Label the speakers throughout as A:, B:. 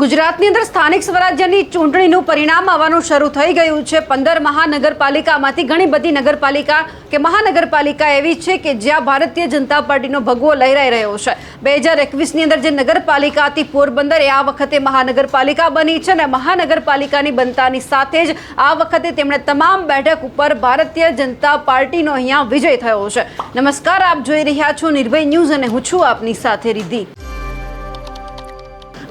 A: ગુજરાતની અંદર સ્થાનિક સ્વરાજ્યની ચૂંટણીનું પરિણામ આવવાનું શરૂ થઈ ગયું છે। 15 મહાનગરપાલિકામાંથી ઘણી બધી નગરપાલિકા કે મહાનગરપાલિકા એવી છે કે જ્યાં ભારતીય જનતા પાર્ટીનો ભગવો લહેરાઈ રહ્યો છે। 2021ની અંદર જે નગરપાલિકા હતી પોરબંદર એ આ વખતે મહાનગરપાલિકા બની છે અને મહાનગરપાલિકાની બનતાની સાથે જ આ વખતે તેમણે તમામ બેઠક ઉપર ભારતીય જનતા પાર્ટીનો અહીંયા વિજય થયો છે। નમસ્કાર, આપ જોઈ રહ્યા છો નિર્ભય ન્યૂઝ અને હું છું આપની સાથે રિદ્ધિ।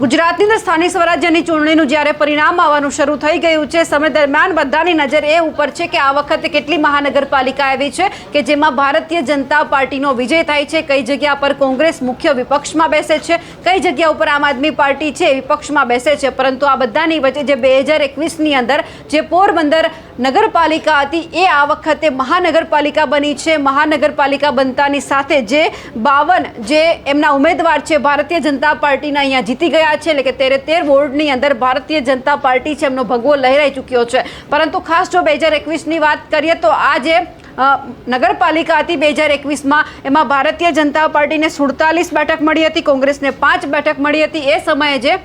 A: ગુજરાતની અંદર સ્થાનિક સ્વરાજ્યની ચૂંટણીનું જ્યારે પરિણામ આવવાનું શરૂ થઈ ગયું છે સમય દરમિયાન બધાની નજર એ ઉપર છે કે આ વખતે કેટલી મહાનગરપાલિકા એવી છે કે જેમાં ભારતીય જનતા પાર્ટીનો વિજય થાય છે, કઈ જગ્યા પર કોંગ્રેસ મુખ્ય વિપક્ષમાં બેસે છે, કઈ જગ્યા ઉપર આમ આદમી પાર્ટી છે વિપક્ષમાં બેસે છે। પરંતુ આ બધાની વચ્ચે જે 2021ની અંદર જે પોરબંદર નગરપાલિકા હતી એ આ વખતે મહાનગરપાલિકા બની છે। મહાનગરપાલિકા બનતાની સાથે જે 52 જે એમના ઉમેદવાર છે ભારતીય જનતા પાર્ટીના અહીંયા જીતી ગયા છે, એટલે કે 13 વોર્ડની અંદર ભારતીય જનતા પાર્ટી છે એમનો ભગવો લહેરાઈ ચૂક્યો છે। પરંતુ ખાસ જો 2021ની વાત કરીએ તો આ જે નગરપાલિકા હતી 2021માં એમાં ભારતીય જનતા પાર્ટીને 47 બેઠક મળી હતી, કોંગ્રેસને 5 બેઠક મળી હતી। એ સમયે જે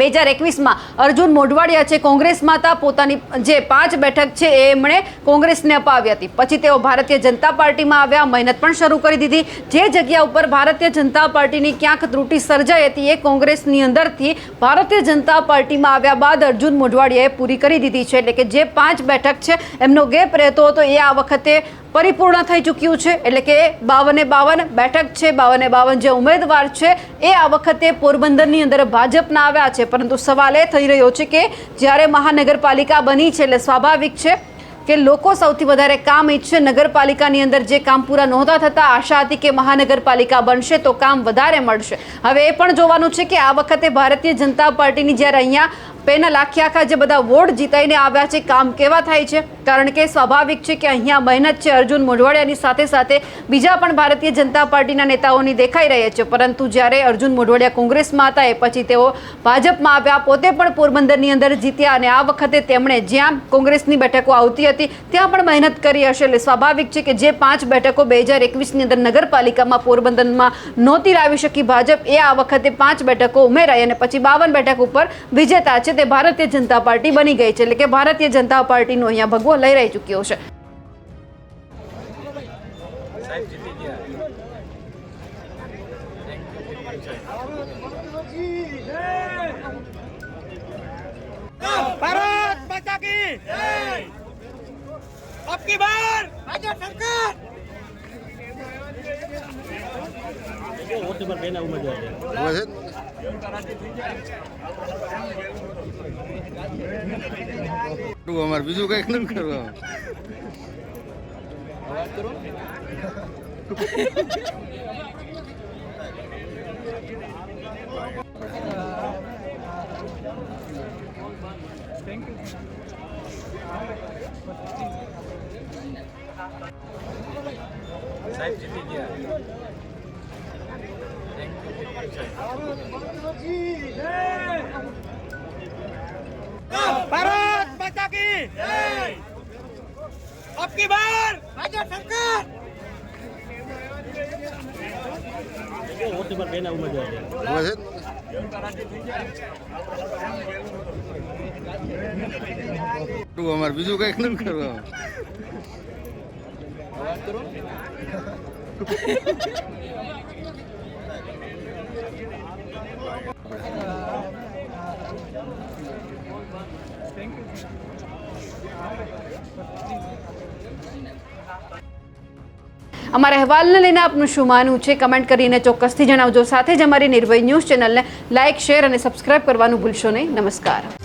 A: 2021માં અર્જુન મોઢવાડિયા છે કોંગ્રેસમાં હતા, પોતાની જે 5 બેઠક છે એ એમણે કોંગ્રેસને અપાવી હતી। પછી તેઓ ભારતીય જનતા પાર્ટીમાં આવ્યા, મહેનત પણ શરૂ કરી દીધી। જે જગ્યા ઉપર ભારતીય જનતા પાર્ટીની ક્યાંક ત્રુટિ સર્જાઈ હતી એ કોંગ્રેસની અંદરથી ભારતીય જનતા પાર્ટીમાં આવ્યા બાદ અર્જુન મોઢવાડિયાએ પૂરી કરી દીધી છે। એટલે કે જે 5 બેઠક છે એમનો ગેપ રહેતો હતો એ આ વખતે પરિપૂર્ણ થઈ ચૂક્યું છે। એટલે કે 52 બેઠક છે, 52 જે ઉમેદવાર છે એ આ વખતે પોરબંદરની અંદર ભાજપના આવ્યા છે। પરંતુ સવાલ એ થઈ રહ્યો છે કે જ્યારે મહાનગરપાલિકા બની છે એટલે સ્વાભાવિક છે કે લોકો સૌથી વધારે કામ ઈચ્છે। નગરપાલિકાની અંદર જે કામ પૂરા નહોતા થતા, આશા હતી કે મહાનગરપાલિકા બનશે તો કામ વધારે મળશે। હવે એ પણ જોવાનું છે કે આ વખતે ભારતીય જનતા પાર્ટીની જ્યારે અહીંયા પેનલ આખા જે બધા વોર્ડ જીતાઈને આવ્યા છે કામ કેવા થાય છે, કારણ કે સ્વાભાવિક છે કે અહીંયા મહેનત છે અર્જુન મોઢવાડિયાની સાથે સાથે બીજા પણ ભારતીય જનતા પાર્ટીના નેતાઓની દેખાઈ રહ્યા છે। પરંતુ જ્યારે અર્જુન મોઢવાડિયા કોંગ્રેસમાં હતા એ પછી તેઓ ભાજપમાં આવ્યા, પોતે પણ પોરબંદરની અંદર જીત્યા અને આ વખતે તેમણે જ્યાં કોંગ્રેસની બેઠકો આવતી હતી ત્યાં પણ મહેનત કરી હશે। એટલે સ્વાભાવિક છે કે જે 5 બેઠકો 2021ની અંદર નગરપાલિકામાં પોરબંદરમાં નહોતી લાવી શકી ભાજપ, એ આ વખતે 5 બેઠકો ઉમેરાઈ અને પછી 52 બેઠક ઉપર વિજેતા છે તે ભારતીય જનતા પાર્ટી બની ગઈ છે। એટલે કે ભારતીય જનતા પાર્ટીનો અહીંયા ભગવો લહેરાઈ ચૂક્યો છે।
B: ભારત માતા કી જય। અબ કી બાર ભાજપ સરકાર। વોટ પર બેના ઉમેદવાર છે
C: અમારે બીજું કઈક ન કરવા
B: સાહેબ જીતી ગયા। ભારત માતા કી જય। અબ કી બાર ભાજપ સરકાર। વોટ પર બેના ઉમેદવાર છે
C: અમારે બીજું કઈક ન કરવા
A: અમારા અહેવાલને લઈને આપનું શું માનવું છે કમેન્ટ કરીને ચોક્કસથી જણાવજો। સાથે જ અમારી નિર્ભય ન્યૂઝ ચેનલને લાઇક, શેર અને સબસ્ક્રાઇબ કરવાનું ભૂલશો નહીં। નમસ્કાર।